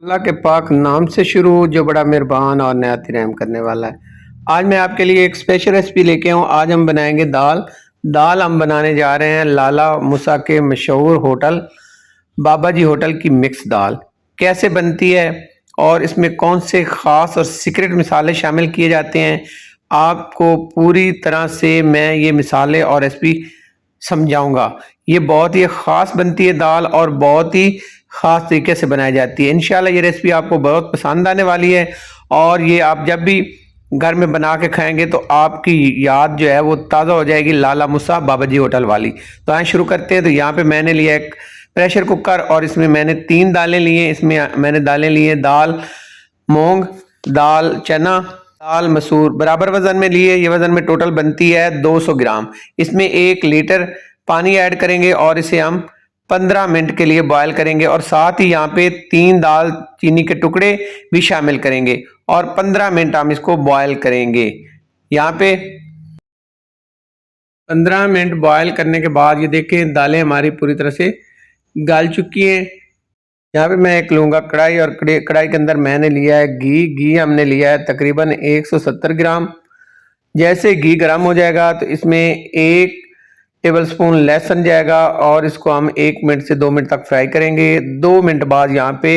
अल्लाह के पाक नाम से शुरू जो बड़ा मेहरबान और नहायत रहम करने वाला है। आज मैं आपके लिए एक स्पेशल रेसिपी लेके आऊँ। आज हम बनाएंगे दाल। दाल हम बनाने जा रहे हैं लाला मूसा के मशहूर होटल बाबा जी होटल की मिक्स दाल। कैसे बनती है और इसमें कौन से ख़ास और सीक्रेट मिसाले शामिल किए जाते हैं, आपको पूरी तरह से मैं ये मिसालें और रेसिपी समझाऊंगा। ये बहुत ही ख़ास बनती है दाल और बहुत ही ख़ास तरीके से बनाई जाती है। इंशाल्लाह ये रेसिपी आपको बहुत पसंद आने वाली है और ये आप जब भी घर में बना के खाएंगे तो आपकी याद जो है वो ताज़ा हो जाएगी लाला मूसा बाबा जी होटल वाली। तो आए शुरू करते हैं। तो यहाँ पे मैंने लिया एक प्रेशर कुकर और इसमें मैंने 3 दालें ली हैं। इसमें मैंने दालें ली हैं दाल मूंग, दाल चना, दाल मसूर, बराबर वजन में लिए। ये वजन में टोटल बनती है 200 ग्राम। इसमें 1 लीटर पानी ऐड करेंगे और इसे हम 15 मिनट के लिए बॉयल करेंगे और साथ ही यहाँ पे 3 दाल चीनी के टुकड़े भी शामिल करेंगे और 15 मिनट हम इसको बॉयल करेंगे। यहाँ पे 15 मिनट बॉयल करने के बाद ये देखें दालें हमारी पूरी तरह से गल चुकी हैं। यहाँ पे मैं एक लूँगा कढ़ाई और कढ़ाई के अंदर मैंने लिया है घी हमने लिया है तकरीबन 170 ग्राम। जैसे घी गर्म हो जाएगा तो इसमें 1 टेबलस्पून लहसुन जाएगा और इसको हम 1 मिनट से 2 मिनट तक फ्राई करेंगे। 2 मिनट बाद यहाँ पे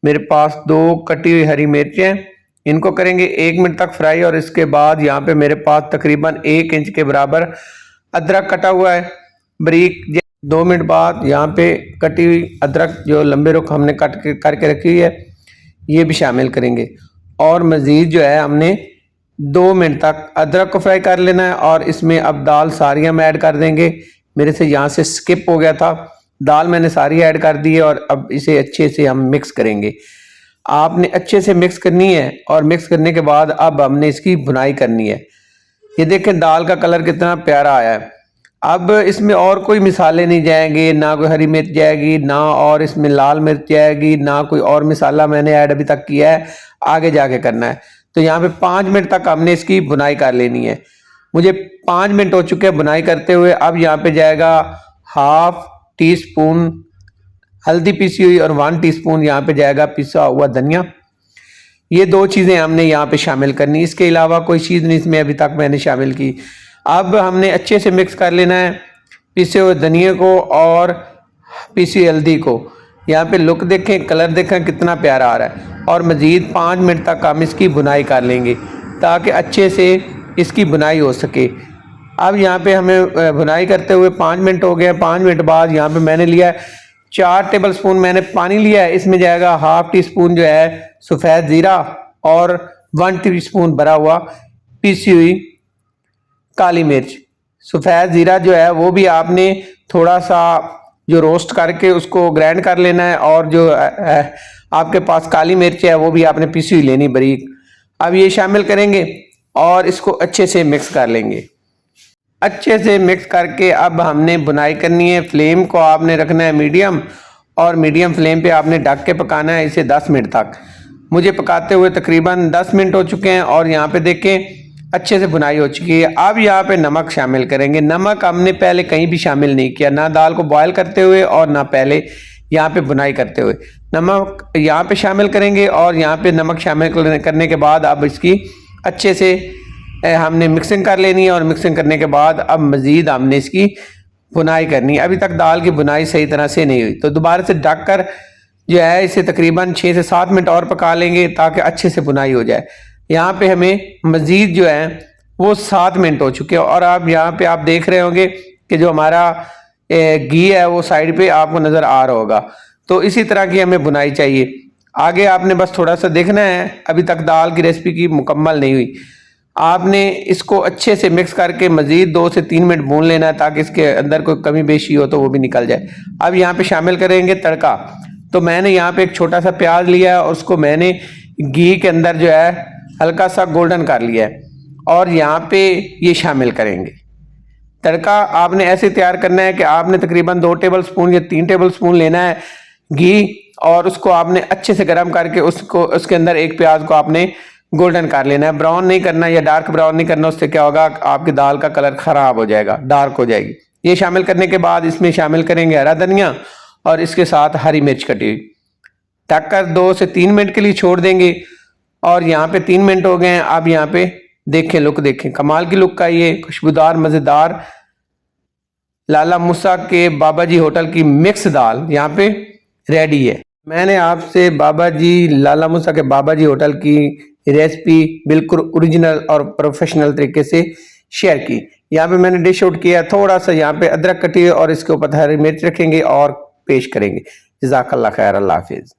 मेरे पास 2 कटी हुई हरी मिर्चें, इनको करेंगे 1 मिनट तक फ्राई और इसके बाद यहाँ पे मेरे पास तकरीबन 1 इंच के बराबर अदरक कटा हुआ है बारीक। 2 मिनट बाद यहाँ पे कटी हुई अदरक जो लंबे रुख हमने कट के करके रखी हुई है ये भी शामिल करेंगे और मज़ीद जो है हमने 2 मिनट तक अदरक को फ्राई कर लेना है। और इसमें अब दाल सारी हम ऐड कर देंगे। मेरे से यहाँ से स्किप हो गया था, दाल मैंने सारी ऐड कर दी है और अब इसे अच्छे से हम मिक्स करेंगे। आपने अच्छे से मिक्स करनी है और मिक्स करने के बाद अब हमने इसकी भुनाई करनी है। ये देखें दाल का कलर कितना प्यारा आया है। अब इसमें और कोई मिसाले नहीं जाएंगे, ना कोई हरी मिर्च जाएगी, ना और इसमें लाल मिर्च जाएगी, ना कोई और मिसाला मैंने ऐड अभी तक किया है, आगे जाके करना है। तो यहाँ पे 5 मिनट तक हमने इसकी भुनाई कर लेनी है। मुझे 5 मिनट हो चुके हैं भुनाई करते हुए। अब यहाँ पे जाएगा हाफ टी स्पून हल्दी पीसी हुई और 1 टीस्पून यहाँ पे जाएगा पिसा हुआ धनिया। ये 2 चीज़ें हमने यहाँ पे शामिल करनी, इसके अलावा कोई चीज़ नहीं इसमें अभी तक मैंने शामिल की। अब हमने अच्छे से मिक्स कर लेना है पिसे हुए धनिए को और पिसी हल्दी को। यहाँ पे लुक देखें, कलर देखें कितना प्यारा आ रहा है और मज़ीद 5 मिनट तक हम इसकी भुनाई कर लेंगे ताकि अच्छे से इसकी भुनाई हो सके। अब यहाँ पे हमें भुनाई करते हुए 5 मिनट हो गए। 5 मिनट बाद यहाँ पे मैंने लिया है 4 टेबल स्पून मैंने पानी लिया है। इसमें जाएगा हाफ टी स्पून जो है सफ़ेद ज़ीरा और 1 टीस्पून भरा हुआ पीसी हुई काली मिर्च। सफ़ेद ज़ीरा जो है वो भी आपने थोड़ा सा जो रोस्ट करके उसको ग्राइंड कर लेना है और जो आपके पास काली मिर्च है वो भी आपने पीसी हुई लेनी बारीक। अब ये शामिल करेंगे और इसको अच्छे से मिक्स कर लेंगे। अच्छे से मिक्स करके अब हमने बुनाई करनी है। फ्लेम को आपने रखना है मीडियम और मीडियम फ्लेम पे आपने ढक के पकाना है इसे 10 मिनट तक। मुझे पकाते हुए तकरीबन 10 मिनट हो चुके हैं और यहाँ पे देखें अच्छे से बुनाई हो चुकी है। अब यहाँ पे नमक शामिल करेंगे। नमक हमने पहले कहीं भी शामिल नहीं किया, ना दाल को बॉयल करते हुए और ना पहले यहाँ पे बुनाई करते हुए। नमक यहाँ पे शामिल करेंगे और यहाँ पे नमक शामिल करने के बाद अब इसकी अच्छे से हमने मिक्सिंग कर लेनी है और मिक्सिंग करने के बाद अब मज़ीद हमने इसकी भुनाई करनी है। अभी तक दाल की भुनाई सही तरह से नहीं हुई तो दोबारा से ढक कर जो है इसे तकरीबन 6 से 7 मिनट और पका लेंगे ताकि अच्छे से भुनाई हो जाए। यहाँ पे हमें मज़ीद जो है वो 7 मिनट हो चुके हैं और अब यहाँ पे आप देख रहे होंगे कि जो हमारा घी है वो साइड पे आपको नज़र आ रहा होगा। तो इसी तरह की हमें भुनाई चाहिए। आगे आपने बस थोड़ा सा देखना है, अभी तक दाल की रेसिपी की मुकम्मल नहीं हुई। आपने इसको अच्छे से मिक्स करके मज़ीद 2 से 3 मिनट भून लेना है ताकि इसके अंदर कोई कमी बेशी हो तो वो भी निकल जाए। अब यहाँ पे शामिल करेंगे तड़का। तो मैंने यहाँ पे एक छोटा सा प्याज लिया है और उसको मैंने घी के अंदर जो है हल्का सा गोल्डन कर लिया है और यहाँ पे ये शामिल करेंगे। तड़का आपने ऐसे तैयार करना है कि आपने तकरीबन 2 टेबल स्पून या 3 टेबल स्पून लेना है घी और उसको आपने अच्छे से गर्म करके उसको उसके अंदर एक प्याज को आपने गोल्डन कर लेना है। ब्राउन नहीं करना या डार्क ब्राउन नहीं करना, उससे क्या होगा आपकी दाल का कलर ख़राब हो जाएगा, डार्क हो जाएगी। ये शामिल करने के बाद इसमें शामिल करेंगे हरा धनिया और इसके साथ हरी मिर्च कटी हुई। ढककर 2 से 3 मिनट के लिए छोड़ देंगे। और यहाँ पे 3 मिनट हो गए हैं। अब यहाँ पे देखें, लुक देखें, कमाल की लुक का ये खुशबूदार मज़ेदार लाला मूसा के बाबा जी होटल की मिक्स दाल यहाँ पे रेडी है। मैंने आपसे बाबा जी लाला मूसा के बाबा जी होटल की रेसिपी बिल्कुल ओरिजिनल और प्रोफेशनल तरीके से शेयर की। यहाँ पे मैंने डिश आउट किया, थोड़ा सा यहाँ पे अदरक कटी और इसके ऊपर हरी मिर्च रखेंगे और पेश करेंगे। जज़ाकल्लाह खैर, अल्लाह हाफिज़।